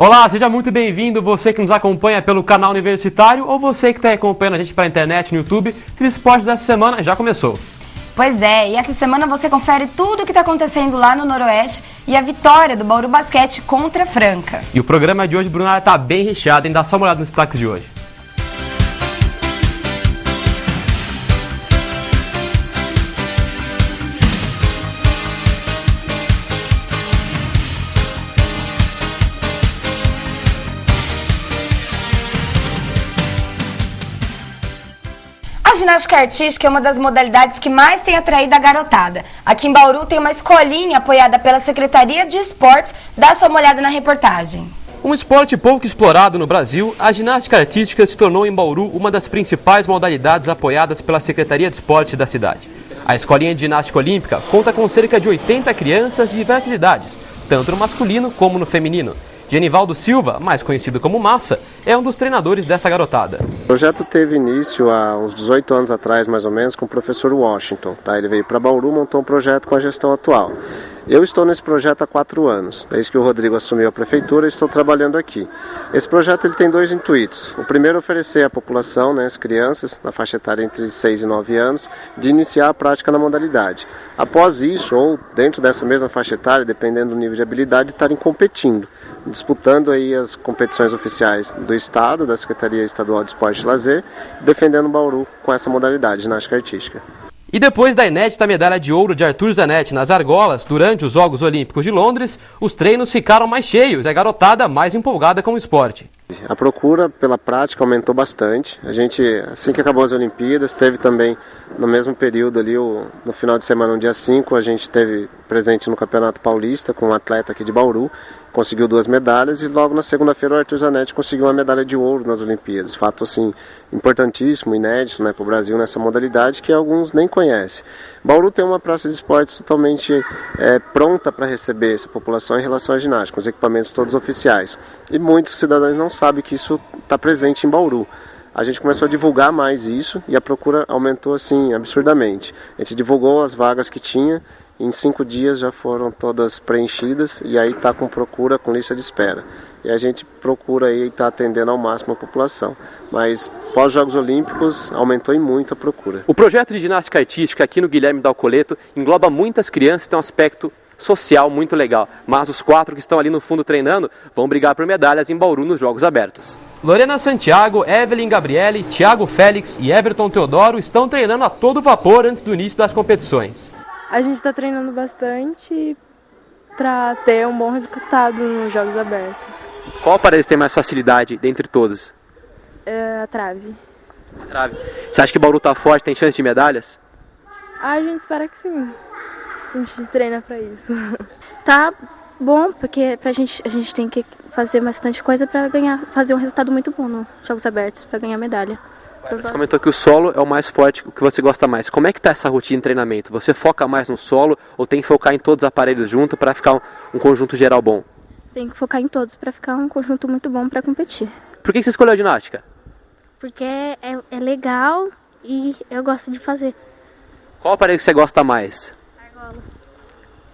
Olá, seja muito bem-vindo, você que nos acompanha pelo canal universitário ou você que está acompanhando a gente pela internet, no YouTube. O Esportes dessa semana já começou. Pois é, e essa semana você confere tudo o que está acontecendo lá no Noroeste e a vitória do Bauru Basquete contra a Franca. E o programa de hoje, Bruna, está bem recheado, hein? Dá só uma olhada nos destaques de hoje. A ginástica artística é uma das modalidades que mais tem atraído a garotada. Aqui em Bauru tem uma escolinha apoiada pela Secretaria de Esportes. Dá só uma olhada na reportagem. Um esporte pouco explorado no Brasil, a ginástica artística se tornou em Bauru uma das principais modalidades apoiadas pela Secretaria de Esportes da cidade. A escolinha de ginástica olímpica conta com cerca de 80 crianças de diversas idades, tanto no masculino como no feminino. Genivaldo Silva, mais conhecido como Massa, é um dos treinadores dessa garotada. O projeto teve início há uns 18 anos atrás, mais ou menos, com o professor Washington. Ele veio para Bauru e montou um projeto com a gestão atual. Eu estou nesse projeto há 4 anos. Desde que o Rodrigo assumiu a prefeitura, estou trabalhando aqui. Esse projeto ele tem 2 intuitos. O primeiro é oferecer à população, as crianças, na faixa etária entre 6 e 9 anos, de iniciar a prática na modalidade. Após isso, ou dentro dessa mesma faixa etária, dependendo do nível de habilidade, estarem competindo, disputando aí as competições oficiais do Estado, da Secretaria Estadual de Esporte e Lazer, defendendo Bauru com essa modalidade, ginástica artística. E depois da inédita medalha de ouro de Arthur Zanetti nas argolas durante os Jogos Olímpicos de Londres, os treinos ficaram mais cheios e a garotada mais empolgada com o esporte. A procura pela prática aumentou bastante. A gente, assim que acabou as Olimpíadas, teve também no mesmo período ali, no final de semana, no dia 5, a gente teve presente no Campeonato Paulista com um atleta aqui de Bauru, conseguiu 2 medalhas e logo na segunda-feira o Arthur Zanetti conseguiu uma medalha de ouro nas Olimpíadas. Fato assim importantíssimo, inédito para o Brasil nessa modalidade que alguns nem conhecem. Bauru tem uma praça de esportes totalmente pronta para receber essa população em relação à ginástica, os equipamentos todos oficiais. E muitos cidadãos não sabem que isso está presente em Bauru. A gente começou a divulgar mais isso e a procura aumentou assim absurdamente. A gente divulgou as vagas que tinha, em 5 dias já foram todas preenchidas e aí está com procura, com lista de espera. E a gente procura aí estar atendendo ao máximo a população. Mas pós-Jogos Olímpicos aumentou em muito a procura. O projeto de ginástica artística aqui no Guilherme Dalcoleto engloba muitas crianças e tem um aspecto social muito legal. Mas os 4 que estão ali no fundo treinando vão brigar por medalhas em Bauru nos Jogos Abertos. Lorena Santiago, Evelyn Gabriele, Thiago Félix e Everton Teodoro estão treinando a todo vapor antes do início das competições. A gente está treinando bastante para ter um bom resultado nos Jogos Abertos. Qual aparelho tem mais facilidade dentre todos? A trave. A trave. Você acha que Bauru está forte, tem chance de medalhas? A gente espera que sim. A gente treina para isso. Tá bom, porque a gente tem que fazer bastante coisa para fazer um resultado muito bom nos Jogos Abertos, para ganhar medalha. Você comentou que o solo é o mais forte, o que você gosta mais. Como é que está essa rotina de treinamento? Você foca mais no solo ou tem que focar em todos os aparelhos junto para ficar um conjunto geral bom? Tem que focar em todos para ficar um conjunto muito bom para competir. Por que você escolheu a ginástica? Porque é legal e eu gosto de fazer. Qual aparelho que você gosta mais?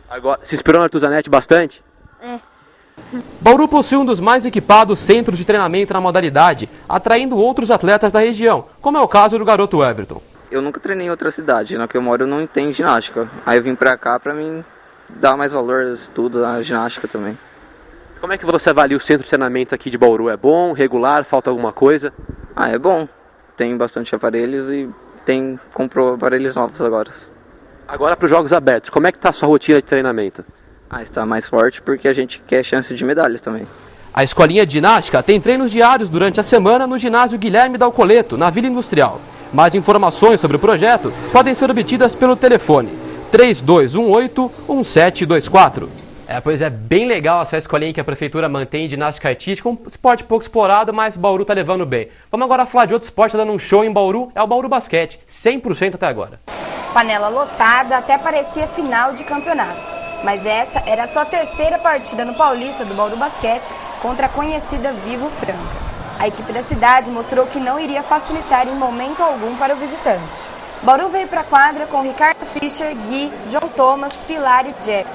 Argola. Se inspirou no Arthur Zanetti bastante? É. Bauru possui um dos mais equipados centros de treinamento na modalidade, atraindo outros atletas da região, como é o caso do garoto Everton. Eu nunca treinei em outra cidade, na que eu moro não tem ginástica. Aí eu vim pra cá pra mim dar mais valor ao estudo, à ginástica também. Como é que você avalia o centro de treinamento aqui de Bauru? É bom, regular, falta alguma coisa? É bom. Tem bastante aparelhos e comprou aparelhos novos agora. Agora para os Jogos Abertos, como é que está a sua rotina de treinamento? Está mais forte porque a gente quer chance de medalhas também. A escolinha de ginástica tem treinos diários durante a semana no ginásio Guilherme Dalcoleto, na Vila Industrial. Mais informações sobre o projeto podem ser obtidas pelo telefone 3218-1724. Pois é, bem legal essa escolinha que a prefeitura mantém de ginástica artística, um esporte pouco explorado, mas Bauru está levando bem. Vamos agora falar de outro esporte dando um show em Bauru, é o Bauru Basquete, 100% até agora. Panela lotada, até parecia final de campeonato. Mas essa era só a 3ª partida no Paulista do Bauru Basquete contra a conhecida Vivo Franca. A equipe da cidade mostrou que não iria facilitar em momento algum para o visitante. Bauru veio para a quadra com Ricardo Fischer, Gui, John Thomas, Pilar e Jeff.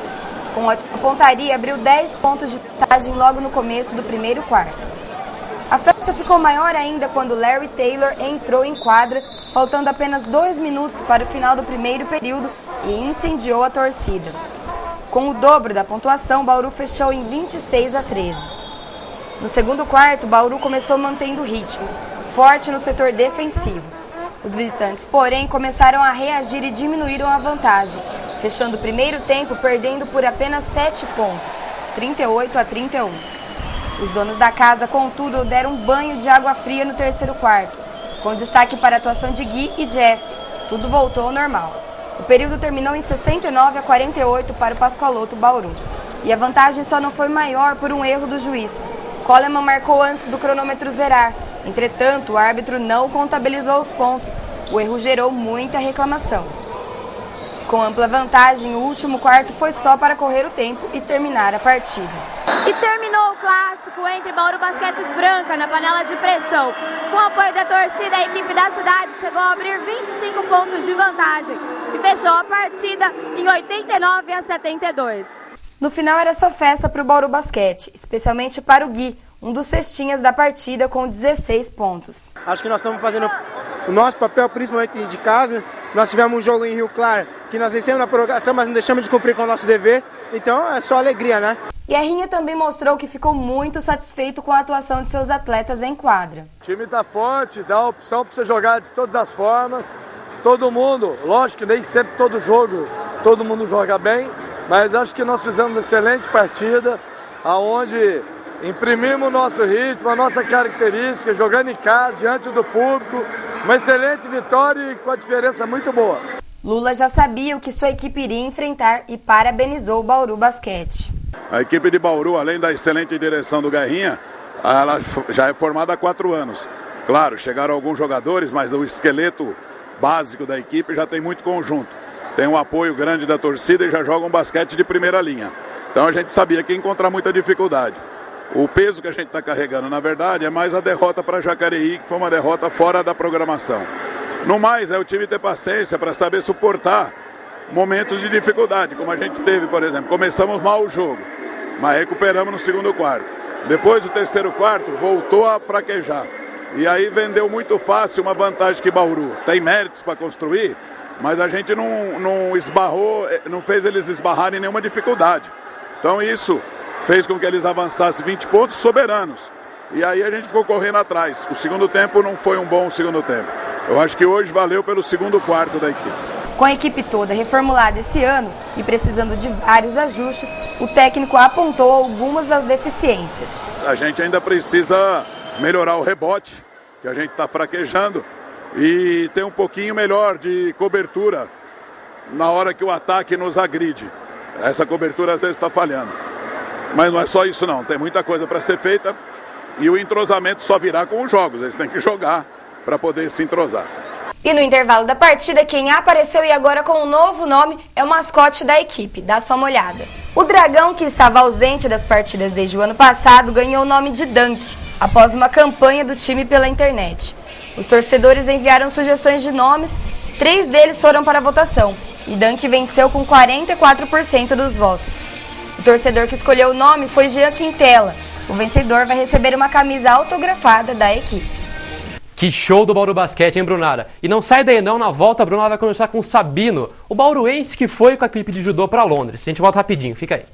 Com ótima pontaria, abriu 10 pontos de vantagem logo no começo do primeiro quarto. A festa ficou maior ainda quando Larry Taylor entrou em quadra, faltando apenas 2 minutos para o final do primeiro período e incendiou a torcida. Com o dobro da pontuação, Bauru fechou em 26-13. No segundo quarto, Bauru começou mantendo o ritmo, forte no setor defensivo. Os visitantes, porém, começaram a reagir e diminuíram a vantagem, fechando o primeiro tempo perdendo por apenas 7 pontos, 38-31. Os donos da casa, contudo, deram um banho de água fria no terceiro quarto, com destaque para a atuação de Gui e Jeff. Tudo voltou ao normal. O período terminou em 69-48 para o Pascoaloto Bauru. E a vantagem só não foi maior por um erro do juiz. Coleman marcou antes do cronômetro zerar. Entretanto, o árbitro não contabilizou os pontos. O erro gerou muita reclamação. Com ampla vantagem, o último quarto foi só para correr o tempo e terminar a partida. E terminou o clássico entre Bauru Basquete e Franca na panela de pressão. Com o apoio da torcida, a equipe da cidade chegou a abrir 25 pontos de vantagem e fechou a partida em 89-72. No final era só festa para o Bauru Basquete, especialmente para o Gui, um dos cestinhas da partida com 16 pontos. Acho que nós estamos fazendo o nosso papel, principalmente de casa. Nós tivemos um jogo em Rio Claro que nós vencemos na prorrogação, mas não deixamos de cumprir com o nosso dever. Então é só alegria, né? Guerrinha também mostrou que ficou muito satisfeito com a atuação de seus atletas em quadra. O time está forte, dá a opção para você jogar de todas as formas. Todo mundo, lógico que nem sempre todo jogo, todo mundo joga bem, mas acho que nós fizemos uma excelente partida, aonde imprimimos o nosso ritmo, a nossa característica, jogando em casa, diante do público, uma excelente vitória e com a diferença muito boa. Lula já sabia o que sua equipe iria enfrentar e parabenizou o Bauru Basquete. A equipe de Bauru, além da excelente direção do Guerrinha, ela já é formada há 4 anos. Claro, chegaram alguns jogadores, mas o esqueleto básico da equipe já tem muito conjunto. Tem um apoio grande da torcida e já joga um basquete de primeira linha. Então a gente sabia que ia encontrar muita dificuldade. O peso que a gente está carregando, na verdade, é mais a derrota para Jacareí, que foi uma derrota fora da programação. No mais, é o time ter paciência para saber suportar momentos de dificuldade, como a gente teve, por exemplo. Começamos mal o jogo, mas recuperamos no segundo quarto. Depois, o terceiro quarto, voltou a fraquejar. E aí vendeu muito fácil uma vantagem que Bauru tem méritos para construir, mas a gente não esbarrou, não fez eles esbarrarem em nenhuma dificuldade. Então isso fez com que eles avançassem 20 pontos soberanos. E aí a gente ficou correndo atrás. O segundo tempo não foi um bom segundo tempo. Eu acho que hoje valeu pelo segundo quarto da equipe. Com a equipe toda reformulada esse ano e precisando de vários ajustes, o técnico apontou algumas das deficiências. A gente ainda precisa melhorar o rebote, que a gente está fraquejando, e ter um pouquinho melhor de cobertura na hora que o ataque nos agride. Essa cobertura às vezes está falhando. Mas não é só isso não, tem muita coisa para ser feita e o entrosamento só virá com os jogos, eles têm que jogar para poder se entrosar. E no intervalo da partida, quem apareceu e agora com um novo nome é o mascote da equipe, dá só uma olhada. O dragão, que estava ausente das partidas desde o ano passado, ganhou o nome de Dunk, após uma campanha do time pela internet. Os torcedores enviaram sugestões de nomes, 3 deles foram para a votação, e Dunk venceu com 44% dos votos. O torcedor que escolheu o nome foi Jean Quintela. O vencedor vai receber uma camisa autografada da equipe. Que show do Bauru Basquete, hein, Brunara? E não sai daí não, na volta a Brunara vai conversar com o Sabino, o bauruense que foi com a equipe de judô para Londres. A gente volta rapidinho, fica aí.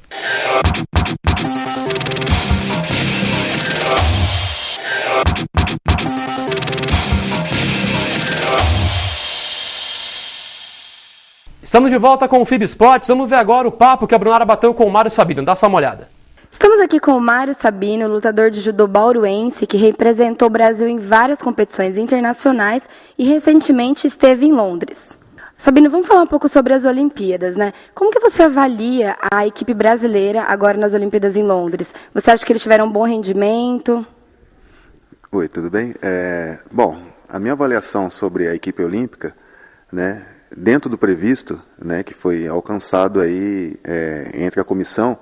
Estamos de volta com o FIB Esportes. Vamos ver agora o papo que a Brunara bateu com o Mário Sabino. Dá só uma olhada. Estamos aqui com o Mário Sabino, lutador de judô bauruense, que representou o Brasil em várias competições internacionais e recentemente esteve em Londres. Sabino, vamos falar um pouco sobre as Olimpíadas, né? Como que você avalia a equipe brasileira agora nas Olimpíadas em Londres? Você acha que eles tiveram um bom rendimento? Oi, tudo bem? Bom, a minha avaliação sobre a equipe olímpica, né, dentro do previsto, né, que foi alcançado aí entre a comissão,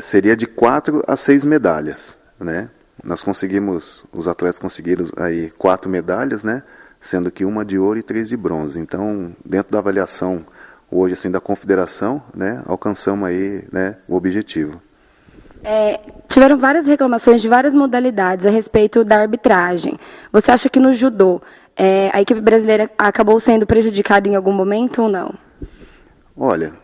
seria de 4 a 6 medalhas, né? Os atletas conseguiram aí 4 medalhas, né? Sendo que uma de ouro e 3 de bronze. Então, dentro da avaliação hoje assim da confederação, né, alcançamos aí, né, o objetivo. Tiveram várias reclamações de várias modalidades a respeito da arbitragem. Você acha que no judô a equipe brasileira acabou sendo prejudicada em algum momento ou não? Olha,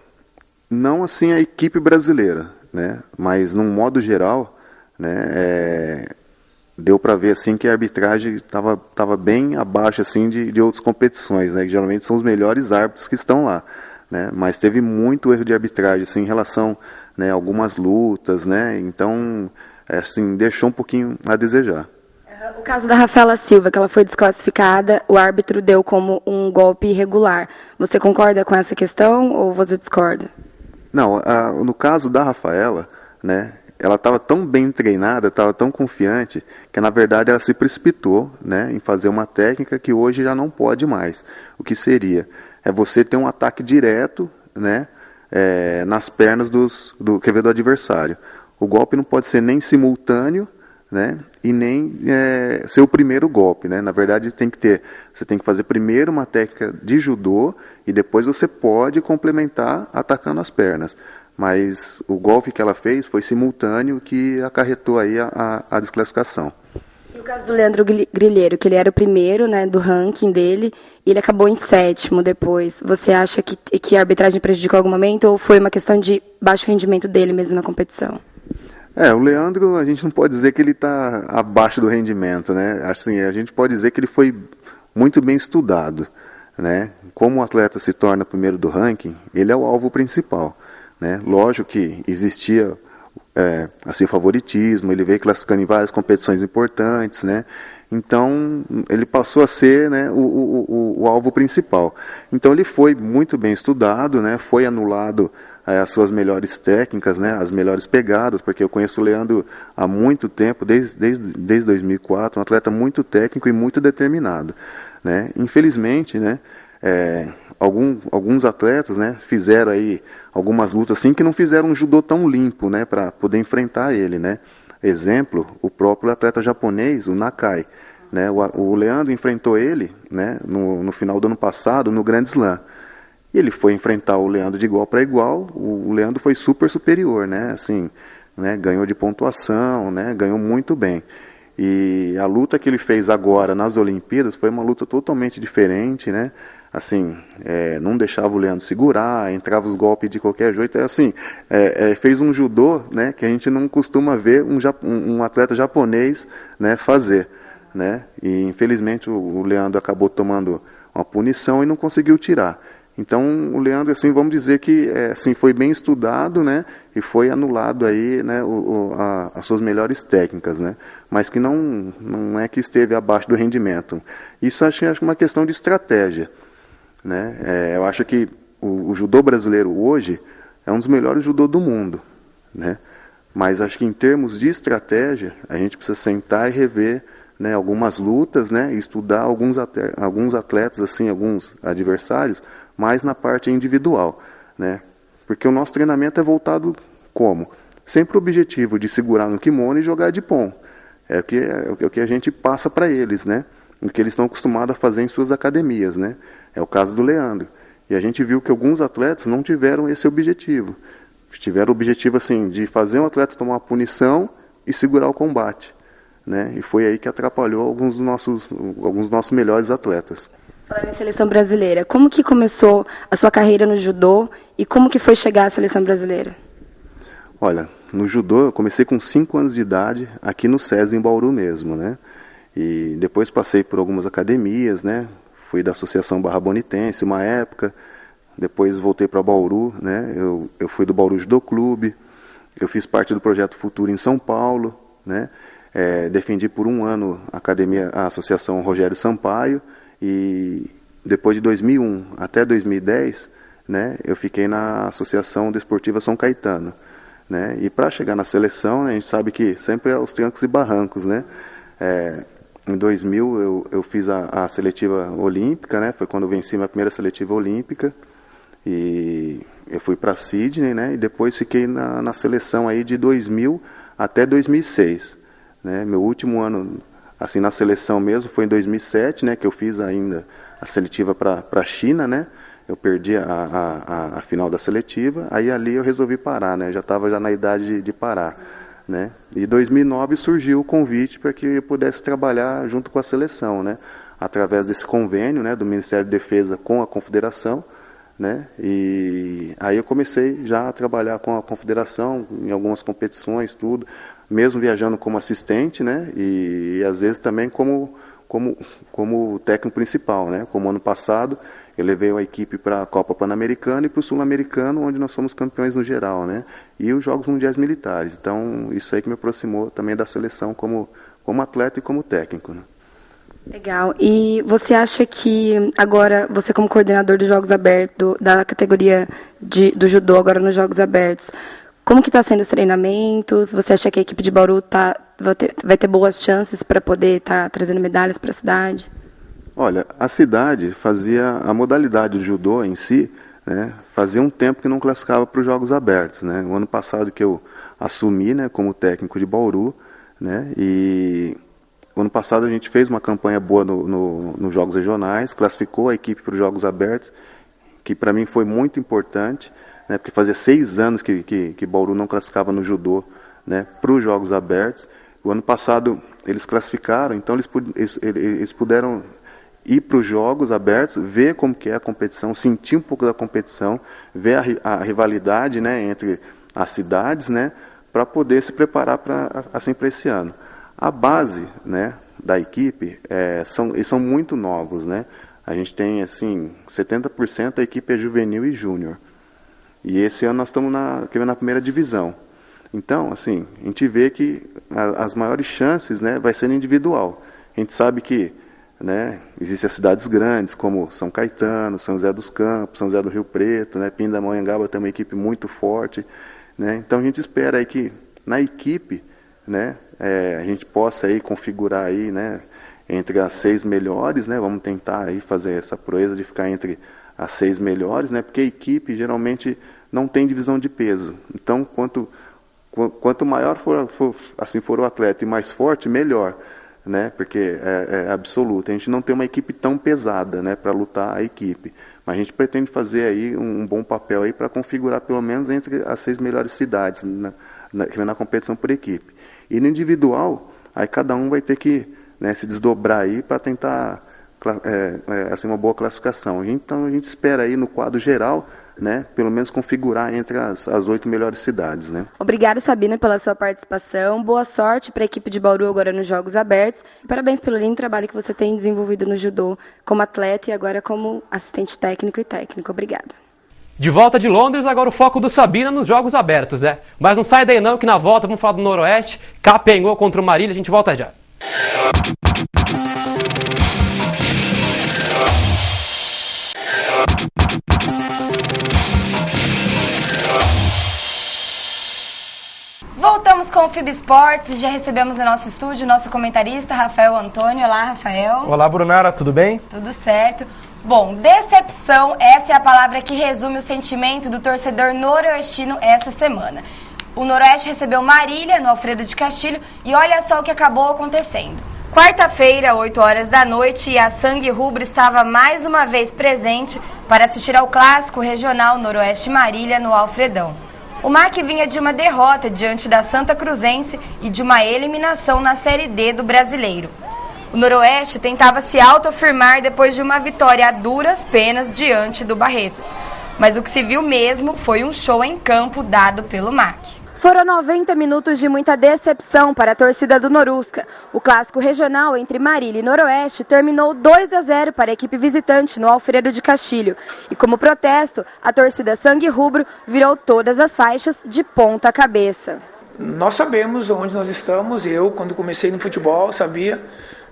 não assim a equipe brasileira, né, mas num modo geral, né, deu para ver assim que a arbitragem estava bem abaixo assim de outras competições, né, que geralmente são os melhores árbitros que estão lá, né, mas teve muito erro de arbitragem assim, em relação, né, a algumas lutas, né, então assim, deixou um pouquinho a desejar. O caso da Rafaela Silva, que ela foi desclassificada, o árbitro deu como um golpe irregular. Você concorda com essa questão ou você discorda? Não, no caso da Rafaela, né, ela estava tão bem treinada, estava tão confiante, que na verdade ela se precipitou, né, em fazer uma técnica que hoje já não pode mais. O que seria? É você ter um ataque direto, né, nas pernas do adversário. O golpe não pode ser nem simultâneo, né, e nem ser o primeiro golpe, né? Na verdade você tem que fazer primeiro uma técnica de judô e depois você pode complementar atacando as pernas. Mas o golpe que ela fez foi simultâneo, que acarretou aí a desclassificação. E o caso do Leandro Grilheiro, que ele era o primeiro, né, do ranking dele, e ele acabou em 7º depois. Você acha que a arbitragem prejudicou em algum momento ou foi uma questão de baixo rendimento dele mesmo na competição? O Leandro, a gente não pode dizer que ele está abaixo do rendimento, né? Assim, a gente pode dizer que ele foi muito bem estudado, né? Como o atleta se torna primeiro do ranking, ele é o alvo principal, né? Lógico que existia assim, favoritismo, ele veio classificando em várias competições importantes, né? Então ele passou a ser, né, o alvo principal. Então ele foi muito bem estudado, né? Foi anulado as suas melhores técnicas, né, as melhores pegadas, porque eu conheço o Leandro há muito tempo, desde 2004, um atleta muito técnico e muito determinado, né? Infelizmente, né, alguns atletas, né, fizeram aí algumas lutas assim que não fizeram um judô tão limpo, né, para poder enfrentar ele, né? Exemplo, o próprio atleta japonês, o Nakai, né? O Leandro enfrentou ele, né, no final do ano passado no Grand Slam. E ele foi enfrentar o Leandro de igual para igual, o Leandro foi super superior, né, assim, né, ganhou de pontuação, né, ganhou muito bem. E a luta que ele fez agora nas Olimpíadas foi uma luta totalmente diferente, né, assim, não deixava o Leandro segurar, entrava os golpes de qualquer jeito, assim, fez um judô, né, que a gente não costuma ver um atleta japonês, né, fazer, né, e infelizmente o Leandro acabou tomando uma punição e não conseguiu tirar. Então o Leandro, assim, vamos dizer que assim, foi bem estudado, né, e foi anulado aí, né, as suas melhores técnicas, né, mas que não é que esteve abaixo do rendimento. Isso acho uma questão de estratégia, né. Eu acho que o judô brasileiro hoje é um dos melhores judô do mundo, né, mas acho que em termos de estratégia a gente precisa sentar e rever, né, algumas lutas, né, e estudar alguns atletas, assim, alguns adversários, mais na parte individual, né? Porque o nosso treinamento é voltado como? Sempre o objetivo de segurar no kimono e jogar de pon. É o que a gente passa para eles, né? O que eles estão acostumados a fazer em suas academias, né? É o caso do Leandro. E a gente viu que alguns atletas não tiveram esse objetivo. Tiveram o objetivo, assim, de fazer um atleta tomar uma punição e segurar o combate, né? E foi aí que atrapalhou alguns dos nossos melhores atletas. Falando em seleção brasileira, como que começou a sua carreira no judô e como que foi chegar à seleção brasileira? Olha, no judô eu comecei com 5 anos de idade, aqui no SESI em Bauru mesmo, né? E depois passei por algumas academias, né? Fui da Associação Barra Bonitense uma época, depois voltei para Bauru, né? Eu fui do Bauru Judô Clube, eu fiz parte do Projeto Futuro em São Paulo, né? Defendi por 1 ano a Associação Rogério Sampaio, e depois de 2001 até 2010, né, eu fiquei na Associação Desportiva São Caetano, né, e para chegar na seleção, né, a gente sabe que sempre é os trancos e barrancos, né. Em 2000 eu fiz a seletiva olímpica, né, foi quando eu venci minha primeira seletiva olímpica, e eu fui para Sydney, né, e depois fiquei na seleção aí de 2000 até 2006, né, meu último ano assim, na seleção mesmo, foi em 2007, né, que eu fiz ainda a seletiva para a China, né, eu perdi a final da seletiva, aí ali eu resolvi parar, né? Já estava na idade de parar, né? E em 2009 surgiu o convite para que eu pudesse trabalhar junto com a seleção, né? Através desse convênio, né, do Ministério da Defesa com a Confederação, né? E aí eu comecei já a trabalhar com a Confederação em algumas competições, tudo, mesmo viajando como assistente, né? E às vezes também como técnico principal, né? Como ano passado eu levei a equipe para a Copa Pan-Americana e para o Sul-Americano, onde nós fomos campeões no geral, né? E os Jogos Mundiais Militares. Então isso aí que me aproximou também da seleção como atleta e como técnico, né? Legal. E você acha que agora, você como coordenador dos Jogos Abertos, da categoria do judô agora nos Jogos Abertos, como que está sendo os treinamentos? Você acha que a equipe de Bauru vai ter boas chances para poder estar trazendo medalhas para a cidade? Olha, a cidade fazia a modalidade do judô em si, né, fazia um tempo que não classificava para os Jogos Abertos, né? O ano passado que eu assumi, né, como técnico de Bauru, né, e o ano passado a gente fez uma campanha boa nos Jogos Regionais, classificou a equipe para os Jogos Abertos, que para mim foi muito importante, né, porque fazia 6 anos que Bauru não classificava no judô, né, para os Jogos Abertos. O ano passado eles classificaram, então eles puderam ir para os Jogos Abertos, ver como que é a competição, sentir um pouco da competição, ver a rivalidade, né, entre as cidades, né, para poder se preparar para esse ano. A base, né, da equipe, eles são muito novos, né? A gente tem, assim, 70% da equipe é juvenil e júnior. E esse ano nós estamos na primeira divisão. Então, assim, a gente vê que as maiores chances, né, vai ser individual. A gente sabe que, né, existem as cidades grandes, como São Caetano, São José dos Campos, São José do Rio Preto, né, Pindamonhangaba tem uma equipe muito forte, né? Então a gente espera aí que na equipe, né, a gente possa aí configurar aí, né, entre as 6 melhores, né, vamos tentar aí fazer essa proeza de ficar entre as 6 melhores, né, porque a equipe geralmente não tem divisão de peso. Então, quanto maior for o atleta e mais forte, melhor, né, porque é absoluto. A gente não tem uma equipe tão pesada, né, para lutar a equipe, mas a gente pretende fazer aí um bom papel aí para configurar pelo menos entre as 6 melhores cidades na competição por equipe. E no individual, aí cada um vai ter que, né, se desdobrar aí para tentar assim, uma boa classificação. Então a gente espera aí no quadro geral, né, pelo menos configurar entre as 8 melhores cidades, né. Obrigada, Sabina, pela sua participação. Boa sorte para a equipe de Bauru agora nos Jogos Abertos. Parabéns pelo lindo trabalho que você tem desenvolvido no judô como atleta e agora como assistente técnico e técnico. Obrigada. De volta de Londres, agora o foco do Sabina nos Jogos Abertos, né? Mas não sai daí não, que na volta vamos falar do Noroeste, Capenhô contra o Marília, a gente volta já. Voltamos com o FIB Esportes, já recebemos no nosso estúdio o nosso comentarista Rafael Antônio. Olá, Rafael. Olá, Brunara, tudo bem? Tudo certo. Bom, decepção, essa é a palavra que resume o sentimento do torcedor noroestino essa semana. O Noroeste recebeu Marília no Alfredo de Castilho e olha só o que acabou acontecendo. Quarta-feira, 8 horas da noite, e a Sangue Rubro estava mais uma vez presente para assistir ao clássico regional Noroeste Marília no Alfredão. O MAC vinha de uma derrota diante da Santa Cruzense e de uma eliminação na Série D do Brasileiro. O Noroeste tentava se autoafirmar depois de uma vitória a duras penas diante do Barretos. Mas o que se viu mesmo foi um show em campo dado pelo MAC. Foram 90 minutos de muita decepção para a torcida do Norusca. O clássico regional entre Marília e Noroeste terminou 2-0 para a equipe visitante no Alfredo de Castilho. E como protesto, a torcida Sangue Rubro virou todas as faixas de ponta cabeça. Nós sabemos onde nós estamos. Eu, quando comecei no futebol, sabia.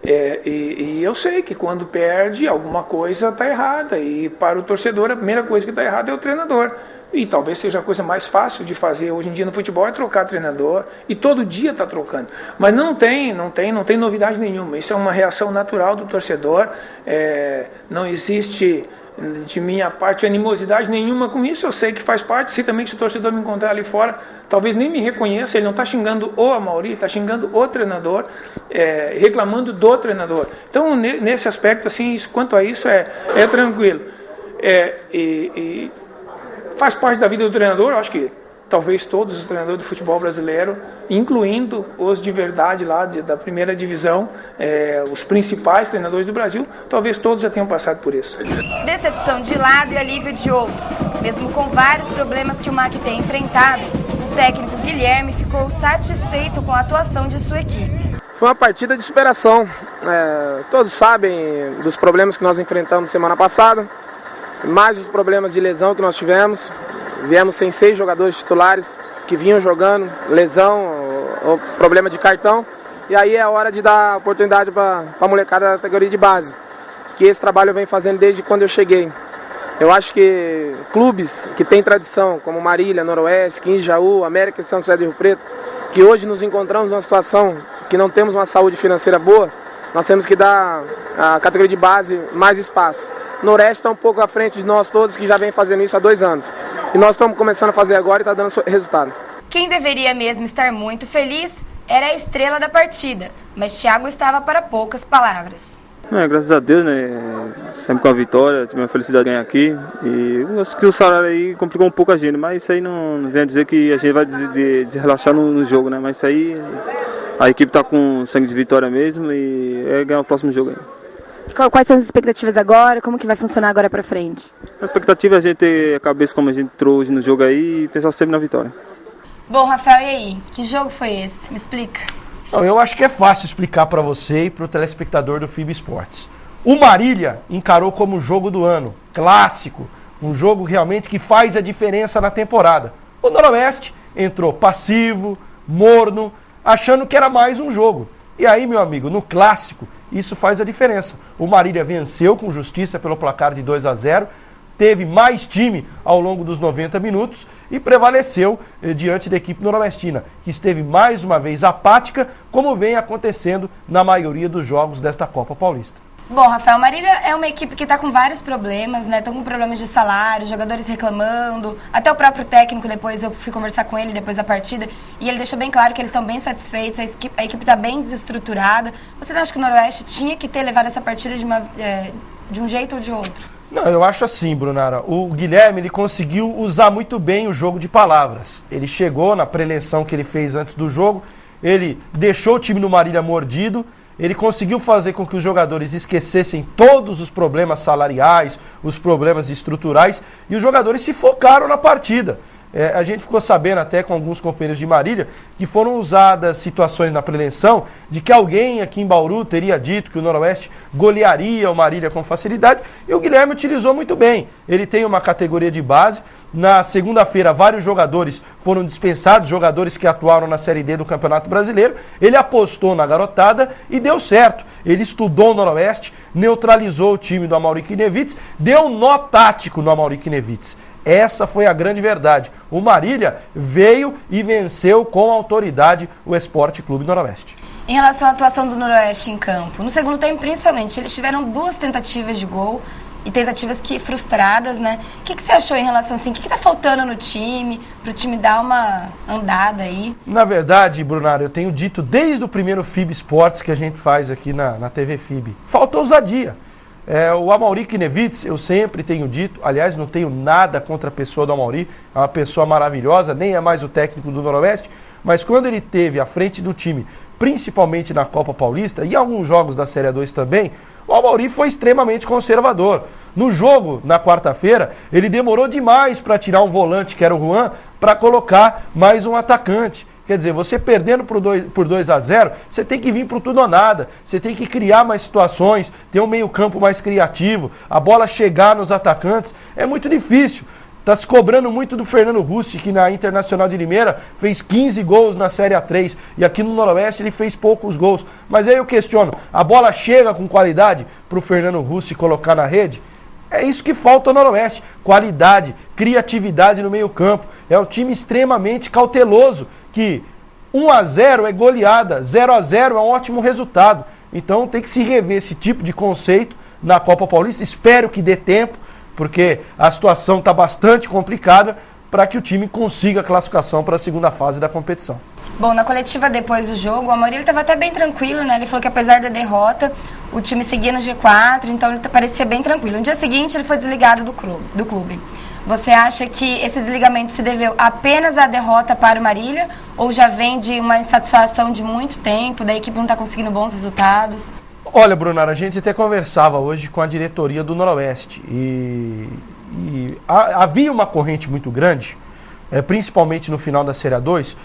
E eu sei que quando perde, alguma coisa está errada. E para o torcedor, a primeira coisa que está errada é o treinador. E talvez seja a coisa mais fácil de fazer hoje em dia no futebol é trocar treinador. E todo dia está trocando. Mas não tem novidade nenhuma. Isso é uma reação natural do torcedor. Não existe, de minha parte, animosidade nenhuma com isso. Eu sei que faz parte. Sei também que se o torcedor me encontrar ali fora, talvez nem me reconheça. Ele não está xingando o Amaury, está xingando o treinador, reclamando do treinador. Então, nesse aspecto, assim, quanto a isso, é tranquilo. E faz parte da vida do treinador. Eu acho que talvez todos os treinadores do futebol brasileiro, incluindo os de verdade lá da primeira divisão, os principais treinadores do Brasil, talvez todos já tenham passado por isso. Decepção de lado e alívio de outro. Mesmo com vários problemas que o MAC tem enfrentado, o técnico Guilherme ficou satisfeito com a atuação de sua equipe. Foi uma partida de superação. Todos sabem dos problemas que nós enfrentamos semana passada, mais os problemas de lesão que nós tivemos. Viemos sem 6 jogadores titulares que vinham jogando, lesão ou problema de cartão. E aí é a hora de dar oportunidade para a molecada da categoria de base, que esse trabalho eu venho fazendo desde quando eu cheguei. Eu acho que clubes que têm tradição, como Marília, Noroeste, 15 Jaú, América e São José do Rio Preto, que hoje nos encontramos numa situação que não temos uma saúde financeira boa, nós temos que dar à categoria de base mais espaço. Noroeste está um pouco à frente de nós todos, que já vem fazendo isso há 2 anos. E nós estamos começando a fazer agora e está dando resultado. Quem deveria mesmo estar muito feliz era a estrela da partida, mas Thiago estava para poucas palavras. Graças a Deus, né? Sempre com a vitória, tive uma felicidade de ganhar aqui. E eu acho que o salário aí complicou um pouco a gente, mas isso aí não vem dizer que a gente vai relaxar no jogo, né? Mas isso aí, a equipe está com sangue de vitória mesmo e é ganhar o próximo jogo aí. Quais são as expectativas agora? Como que vai funcionar agora para frente? A expectativa é a gente ter a cabeça como a gente entrou hoje no jogo aí e pensar sempre na vitória. Bom, Rafael, e aí? Que jogo foi esse? Me explica. Não, eu acho que é fácil explicar para você e para o telespectador do FIB Esportes. O Marília encarou como jogo do ano, clássico, um jogo realmente que faz a diferença na temporada. O Noroeste entrou passivo, morno, achando que era mais um jogo. E aí, meu amigo, no clássico, isso faz a diferença. O Marília venceu com justiça pelo placar de 2-0, teve mais time ao longo dos 90 minutos e prevaleceu diante da equipe noroestina, que esteve mais uma vez apática, como vem acontecendo na maioria dos jogos desta Copa Paulista. Bom, Rafael, Marília é uma equipe que está com vários problemas, né? Estão com problemas de salário, jogadores reclamando, até o próprio técnico, depois eu fui conversar com ele depois da partida, e ele deixou bem claro que eles estão bem satisfeitos, a equipe está bem desestruturada. Você não acha que o Noroeste tinha que ter levado essa partida de um jeito ou de outro? Não, eu acho assim, Brunara. O Guilherme, ele conseguiu usar muito bem o jogo de palavras. Ele chegou na preleção que ele fez antes do jogo, ele deixou o time do Marília mordido, ele conseguiu fazer com que os jogadores esquecessem todos os problemas salariais, os problemas estruturais, e os jogadores se focaram na partida. A gente ficou sabendo até com alguns companheiros de Marília que foram usadas situações na preleção de que alguém aqui em Bauru teria dito que o Noroeste golearia o Marília com facilidade, e o Guilherme utilizou muito bem. Ele tem uma categoria de base. Na segunda-feira, vários jogadores foram dispensados, jogadores que atuaram na Série D do Campeonato Brasileiro. Ele apostou na garotada e deu certo. Ele estudou o Noroeste, neutralizou o time do Amaury Kinevitz, deu nó tático no Amaury Kinevitz. Essa foi a grande verdade. O Marília veio e venceu com autoridade o Esporte Clube Noroeste. Em relação à atuação do Noroeste em campo, no segundo tempo principalmente, eles tiveram 2 tentativas de gol e tentativas que frustradas, né? O que você achou em relação assim? O que está faltando no time, para o time dar uma andada aí? Na verdade, Brunara, eu tenho dito desde o primeiro FIB Esportes que a gente faz aqui na TV FIB. Faltou ousadia. O Amaury Kinevitz, eu sempre tenho dito, aliás, não tenho nada contra a pessoa do Amaury, é uma pessoa maravilhosa, nem é mais o técnico do Noroeste, mas quando ele teve à frente do time, principalmente na Copa Paulista e alguns jogos da Série A2 também, o Amaury foi extremamente conservador. No jogo, na quarta-feira, ele demorou demais para tirar um volante, que era o Juan, para colocar mais um atacante. Quer dizer, você perdendo por 2-0, você tem que vir para o tudo ou nada. Você tem que criar mais situações, ter um meio-campo mais criativo, a bola chegar nos atacantes. É muito difícil. Está se cobrando muito do Fernando Russi, que na Internacional de Limeira fez 15 gols na Série A3. E aqui no Noroeste ele fez poucos gols. Mas aí eu questiono, a bola chega com qualidade para o Fernando Russi colocar na rede? É isso que falta ao Noroeste, qualidade, criatividade no meio campo. É um time extremamente cauteloso, que 1-0 é goleada, 0-0 é um ótimo resultado. Então tem que se rever esse tipo de conceito na Copa Paulista. Espero que dê tempo, porque a situação está bastante complicada para que o time consiga a classificação para a segunda fase da competição. Bom, na coletiva depois do jogo, o Amaury estava até bem tranquilo, né? Ele falou que apesar da derrota, o time seguia no G4, então ele parecia bem tranquilo. No dia seguinte ele foi desligado do clube. Você acha que esse desligamento se deveu apenas à derrota para o Marília ou já vem de uma insatisfação de muito tempo, da equipe não está conseguindo bons resultados? Olha, Brunara, a gente até conversava hoje com a diretoria do Noroeste e havia uma corrente muito grande, principalmente no final da Série A2,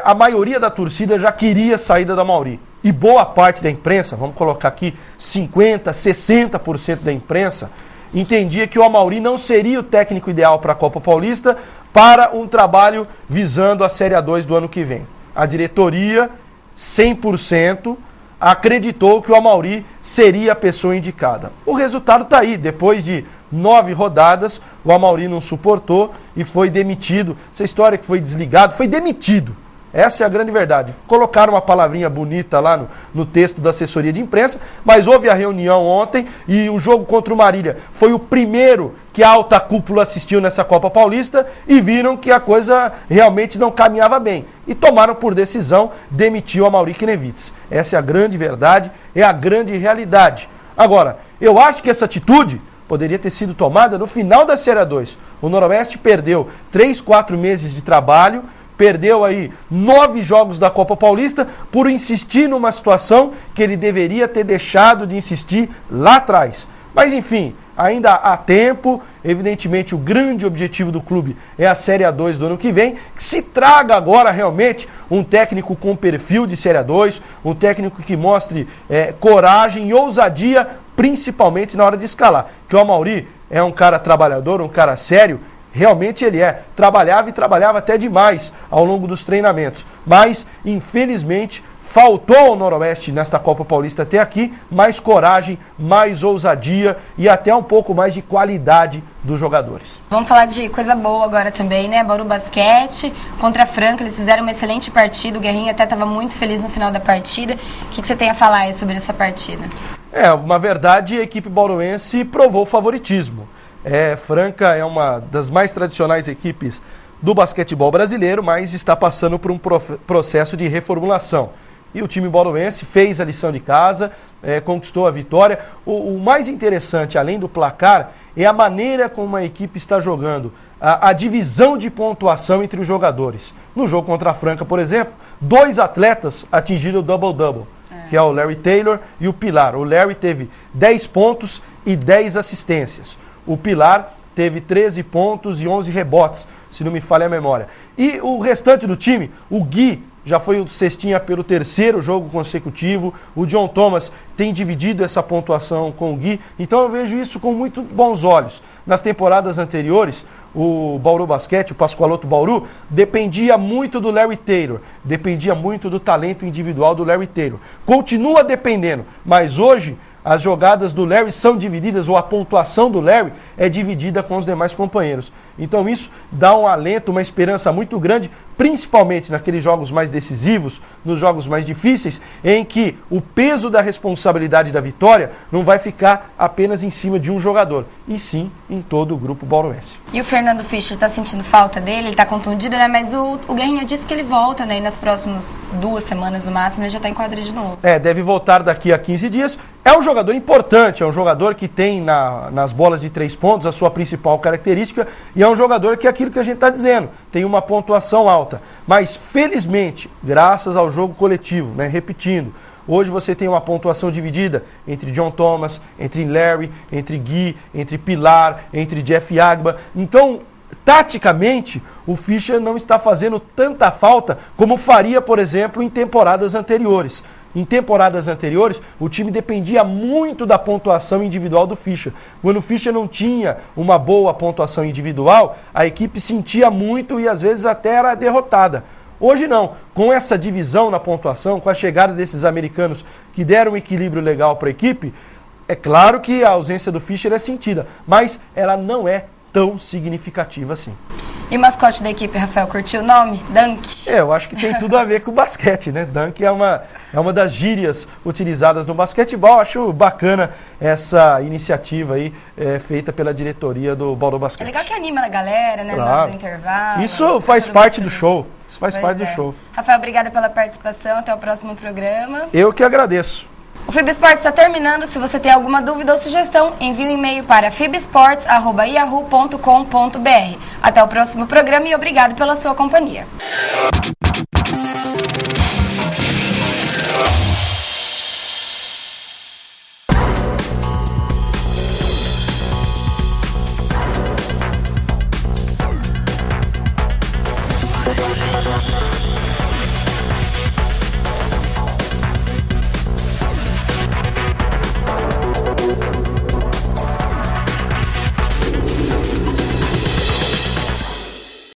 a maioria da torcida já queria a saída da Amaury. E boa parte da imprensa, vamos colocar aqui 50%, 60% da imprensa, entendia que o Amaury não seria o técnico ideal para a Copa Paulista para um trabalho visando a Série A2 do ano que vem. A diretoria, 100%, acreditou que o Amaury seria a pessoa indicada. O resultado está aí. Depois de 9 rodadas, o Amaury não suportou e foi demitido. Essa história que foi desligado, foi demitido. Essa é a grande verdade. Colocaram uma palavrinha bonita lá no texto da assessoria de imprensa, mas houve a reunião ontem e o jogo contra o Marília foi o primeiro que a alta cúpula assistiu nessa Copa Paulista e viram que a coisa realmente não caminhava bem. E tomaram por decisão demitir o Amaury Knevitz. Essa é a grande verdade, é a grande realidade. Agora, eu acho que essa atitude poderia ter sido tomada no final da Série A2. O Noroeste perdeu 3, 4 meses de trabalho, perdeu aí 9 jogos da Copa Paulista por insistir numa situação que ele deveria ter deixado de insistir lá atrás. Mas enfim, ainda há tempo. Evidentemente o grande objetivo do clube é a Série A2 do ano que vem, que se traga agora realmente um técnico com perfil de Série A2, um técnico que mostre coragem e ousadia, principalmente na hora de escalar. Que o Amaury é um cara trabalhador, um cara sério. Realmente ele trabalhava e trabalhava até demais ao longo dos treinamentos. Mas, infelizmente, faltou ao Noroeste nesta Copa Paulista até aqui mais coragem, mais ousadia e até um pouco mais de qualidade dos jogadores. Vamos falar de coisa boa agora também, né? Bauru Basquete contra a Franca, eles fizeram uma excelente partida, o Guerrinha até estava muito feliz no final da partida. O que você tem a falar aí sobre essa partida? Na verdade, a equipe bauruense provou favoritismo. Franca é uma das mais tradicionais equipes do basquetebol brasileiro, mas está passando por um processo de reformulação. E o time bauruense fez a lição de casa, conquistou a vitória. O mais interessante, além do placar, é a maneira como a equipe está jogando, a divisão de pontuação entre os jogadores. No jogo contra a Franca, por exemplo, 2 atletas atingiram o double-double, que é o Larry Taylor e o Pilar. O Larry teve 10 pontos e 10 assistências. O Pilar teve 13 pontos e 11 rebotes, se não me falha a memória. E o restante do time, o Gui já foi o cestinha pelo 3º jogo consecutivo, o John Thomas tem dividido essa pontuação com o Gui, então eu vejo isso com muito bons olhos. Nas temporadas anteriores, o Bauru Basquete, o Pascoaloto Bauru, dependia muito do Larry Taylor, dependia muito do talento individual do Larry Taylor. Continua dependendo, mas hoje as jogadas do Larry são divididas, ou a pontuação do Larry é dividida com os demais companheiros. Então isso dá um alento, uma esperança muito grande, principalmente naqueles jogos mais decisivos, nos jogos mais difíceis, em que o peso da responsabilidade da vitória não vai ficar apenas em cima de um jogador, e sim em todo o grupo bauruense. E o Fernando Fischer está sentindo falta dele? Ele está contundido, né? Mas o Guerrinha disse que ele volta, né? E nas próximas 2 semanas no máximo ele já está em quadra de novo. Deve voltar daqui a 15 dias. É um jogador importante, é um jogador que tem nas bolas de 3 pontos a sua principal característica e é um jogador que é aquilo que a gente está dizendo, tem uma pontuação alta. Mas, felizmente, graças ao jogo coletivo, né, repetindo, hoje você tem uma pontuação dividida entre John Thomas, entre Larry, entre Gui, entre Pilar, entre Jeff Agba. Então, taticamente, o Fischer não está fazendo tanta falta como faria, por exemplo, em temporadas anteriores. Em temporadas anteriores, o time dependia muito da pontuação individual do Fischer. Quando o Fischer não tinha uma boa pontuação individual, a equipe sentia muito e às vezes até era derrotada. Hoje não. Com essa divisão na pontuação, com a chegada desses americanos que deram um equilíbrio legal para a equipe, é claro que a ausência do Fischer é sentida, mas ela não é tão significativa assim. E o mascote da equipe, Rafael, curtiu o nome? Dunk? Eu acho que tem tudo a ver com o basquete, né? Dunk é uma das gírias utilizadas no basquetebol. Acho bacana essa iniciativa aí, feita pela diretoria do Bauru Basquete. É legal que anima a galera, né? Claro. Do intervalo. Isso faz parte do show. Isso faz parte do show. Rafael, obrigada pela participação. Até o próximo programa. Eu que agradeço. O FIB Esportes está terminando. Se você tem alguma dúvida ou sugestão, envie um e-mail para fibesportes@yahoo.com.br. Até o próximo programa e obrigado pela sua companhia. We'll be right back.